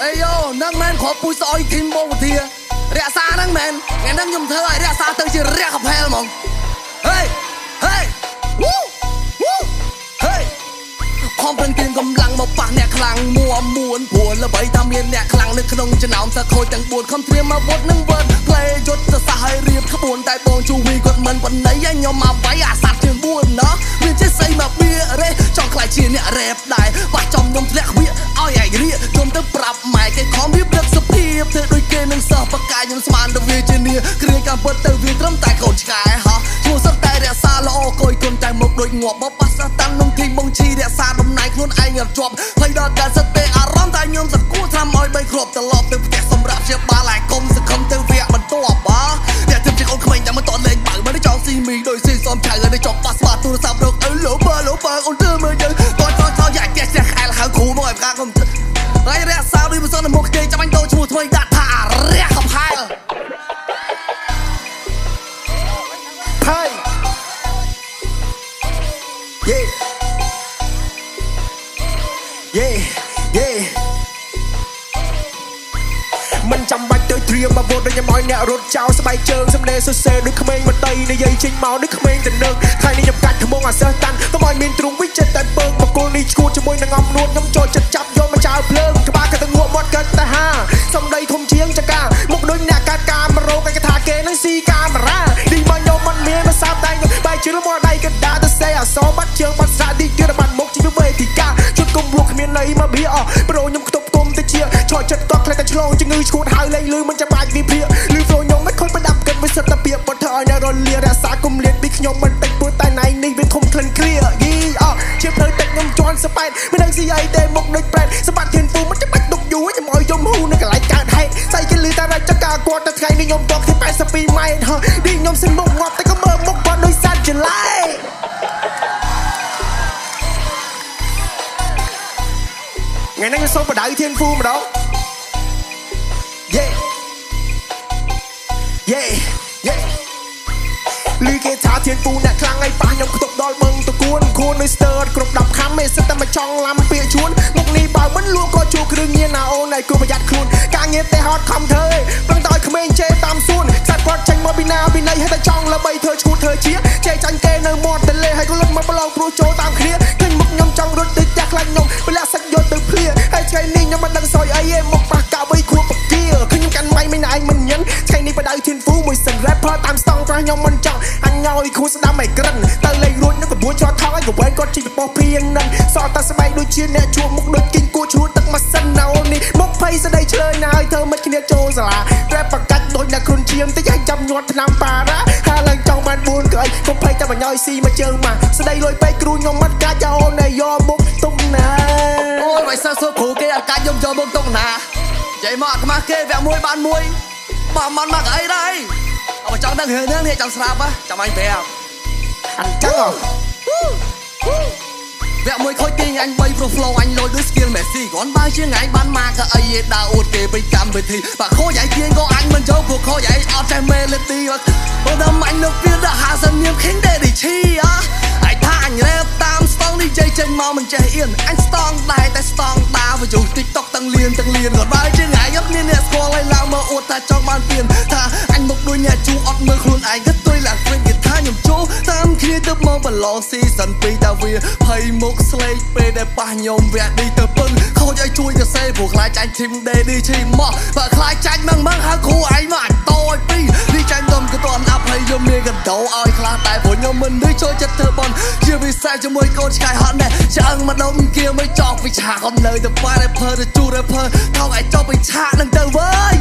Ayo, nâng men khó bùi soi thêm bông một thìa rẽ xa nâng men, nghe nâng nhầm thơ ai rẽ xa tới chỉ rẽ khắp hell mong. Hey, hey, woo, woo, hey. ខំប្រឹងទៀងកម្លាំងមកប៉ះអ្នកខ្លាំងមួមួនព្រោះល្បីថាមានអ្នកខ្លាំងនៅក្នុងចំណោមសក្ខូចទាំង4ខំត្រៀមមកវត្តនឹង word play យុទ្ធសាស្ត្រឲ្យរៀបក្បួនតែបងជូវីគាត់មិនប៉ុណ្ណីឲ្យខ្ញុំមកវាយអាសត្វជាង4ណោះមានចេះស្អីមកបៀរេចង់ខ្លាចជាអ្នករ៉េបដែរបោះចំខ្ញុំធ្លាក់វាឲ្យឯងរៀខ្ញុំទៅប្រាប់ម៉ែគេខំរៀបដឹកសភាពធ្វើដូចគេនឹងសោះបកាយខ្ញុំស្មានទៅវាជានាគ្រាកំពិតទៅវាត្រឹមតែកូនឆ្កែហោះឈ្មោះសឹកតែរក្សាល្អកុយគុណតែមកដូចងាប់បបោះសះតាំងក្នុងធីមបងឈីរក្សាតំណែងខ្លួនឯងអត់ជាប់ភ័យដល់តែសិតទេអារម្មណ៍តែខ្ញុំសគួរថាមកឲ្យ3គ្រាប់ត្រឡប់ទៅផ្ទះសម្រាប់ជាបាលឯកុំសង្ឃឹមទៅវគ្គបន្ទាប់តែទើបជាកូនក្មេងតែមិនតលេងបើមិនចង់ស៊ីមីដោយស៊ីសំឆៅឲ្យចង់ប៉ាស្មាតទូរស័ព្ទរកអើលោបើអូនធ្វើមើលយើងតោះយ៉ាចេះខែលហៅគ្រូមកឲ្យផ្កាកុំហើយរះសាដូចមិនសនមកគេចាំបាញ់ដូរឈ្មោះថ្មីដាក់ថារះកំហែលហើយ Yeah មិនចាំបាច់ទៅត្រៀមមកវត្តដូចខ្ញុំឲ្យអ្នករត់ចោលស្បែកជើងសំដេរសរសេរដូចក្មេងមតីនិយាយចេញមកដូចក្មេងទៅនឹងថ្ងៃនេះខ្ញុំកាច់ថ្មងអាសេះតាន់ទៅឲ្យមានទ្រង់វិចិត្រតែពើបកគលនេះឈួតជាមួយនឹងអំនួនខ្ញុំចូលចិត្តចាប់យកមកចោលភ្លើងក្បាលក៏ទៅងក់មាត់កើតតែហាសំដីធំជាងចកាមុខដូចអ្នកកាត់កាមរោគឯកថាគេនឹងស៊ីកាមេរ៉ាឌីមកខ្ញុំមិនមានភាសាតែខ្ញុំបែកជិលមកដៃកដាទៅសេអសបាត់ជើងបាត់ស្រាទីទៀតបាត់មុខជីវិតវេទិកាជុតគុំលក់គ្មានន័យមកបៀអប្រូខ្ញុំខ្ទប់គុំទៅជាឈរចិត្តតក់ខ្លាចតែឆ្លងជំងឺឈួតហើយលេងលឺមិនចាំបាច់វិភាគលឺហ្វ្លូខ្ញុំមិនខុសប្រដាប់កិនវិសិទ្ធភាពបត់ធ្វើឲ្យអ្នករលារក្សាគុំលៀនពីខ្ញុំមិនតិចពួតតែណៃនេះវាធំក្លិនគ្រាយីជាផ្លូវទឹកខ្ញុំជន់សប៉ែតមិនដឹងស៊ីអីទេមុខដូចប្រែតសម្បត្តិធានពូមិនចាំបាច់ទុកយូរខ្ញុំឲ្យយំហ៊ូនៅកន្លែងកើតហេតុស្អីគេលឺតែរចកាគាត់តែថ្ងៃនេះខ្ញុំតក់ទី82ម៉ែត្រហ៎ឌីខ្ញុំសិនមុខងាប់តែក៏មើលមុខគាត់ដូចសត្វចលែថ្ងៃនេះខ្ញុំសូមបដៅធានពូម្ដងលឺគេថាធានពូអ្នកខ្លាំងឲ្យប៉ះខ្ញុំខ្ទប់ដល់បឹងតគួនខួននៅស្ទើតគ្រប់10ខំមេសិតតែមកចង់ឡាំពាកជួនមុខនេះបើមិនលក់ក៏ជួគ្រឿងញៀនណាអូនឲ្យគួរប្រយ័ត្នខ្លួនការងារតែហត់ខំធ្វើប្រឹងតឲ្យក្មេងជេរតាមសួនខ្សែគាត់ចេញមកពីណាពីណីហើយតែចង់ល្បីធ្វើឈួតធ្វើជាជេរចាញ់គេនៅមាត់ទន្លេហើយក៏លុតមកប្រឡងព្រោះចូលតាមគ្នាឃើញមុខខ្ញុំចង់រត់ទៅផ្ទះខ្លាចខ្ញុំប្រឡាក់សាច់យកទៅភ្លាហើយថ្ងៃនេះខ្ញុំមិនដឹងសយអីឯងមុខប៉ះកាវៃខួបបគាឃើញខ្ញុំកាន់ម៉ៃមិនឯងមិនញ៉ាំថ្ងៃនេះបដៅធានពូមួយសិន rapper តាមស្តង់ប្រះខ្ញុំមិនចង់អញឲ្យគូស្ដាំឲ្យក្រិនទៅលេងរួចនឹងក្បួនឆ្លត់ថោកឲ្យកវែងគាត់ជីកបោះភៀននឹងសល់តែស្បែកដូចជាអ្នកជួមុខដូចគិញគួឈួតទឹកម៉ាស៊ីនណៅនេះមុខភ័យស្ដីឆ្លើយណាស់ឲ្យធ្វើមិនគ្នាចូលសាលា rap បកាច់ដូចអ្នកគ្រុនជាងតិចឲ្យចាំញាត់ឆ្នាំប៉ារ៉ាហើយឡើងចង់បាន4ក៏អីកុំភ័យតែបញ្ញឲ្យស៊ីមកជើងមកស្ដីលុយពេកគ្រូខ្ញុំមិនកាច់ឲ្យអូនឯយកមុខទុកណាអូយមិនសើសួរគ្រូគេអត់កាច់យកមុខទុកណានិយាយមកអត់ខ្មាស់គេវគ្គ1បាន1បងមិនមកអីដែរអត់ចង់ដឹងរឿងនេះចង់ស្រាប់ចាំអញប្រាប់អញ្ចឹងវគ្គ1ខូចទាញអញ3 pro flow អញលុយដូច skill Messi គ្រាន់បើជាងអញបានមកក៏អីដើរអួតគេពេញកម្មវិធីបើខូចឯងទាញក៏អញមិនចូលព្រោះខូចឯងអត់ចេះ melody បើដល់អញលើកវាដល់50នាម King Daddy Chi ឯងថាអញ rap តាមស្តង់នេះចេញមកមិនចេះអៀនអញស្តង់ដែរតែស្តង់ដាវយុ TikTok ទាំងលៀនគ្រាន់បើជាងឯងអត់មានអ្នកស្គាល់ឲ្យឡើងមកអួតថាចង់បានទៀនថាអញមុខដូចអ្នកជូអត់មើលខ្លួនឯងគិតទុយឡើងវិញគេថាខ្ញុំជូតាមគ្នាទៅមកប្រឡង season 2តាវាភ័យមុខស្លេកពេលដែលប៉ះខ្ញុំវគ្គនេះទៅពឹងខូចឲ្យជួយទៅសេព្រោះខ្លាចចាញ់ Team Daddy ឈីមកបើខ្លាចចាញ់ម៉ងហៅគ្រូឯងមកអញតូចពីនេះចាញ់ខ្ញុំក៏តន់អាប់ហើយខ្ញុំមានកដោឲ្យខ្លះតែព្រោះខ្ញុំមិនដូចចូលចិត្តធ្វើបនជាពិសេសជាមួយកូនឆ្កែហត់ណែឆ្អឹងម្ដុំគៀមិនចង់ពីឆាកុំនៅទៅប៉ែ rapper ទៅជួ rapper ថោកឲ្យចុះពីឆាកនឹងទៅវើយ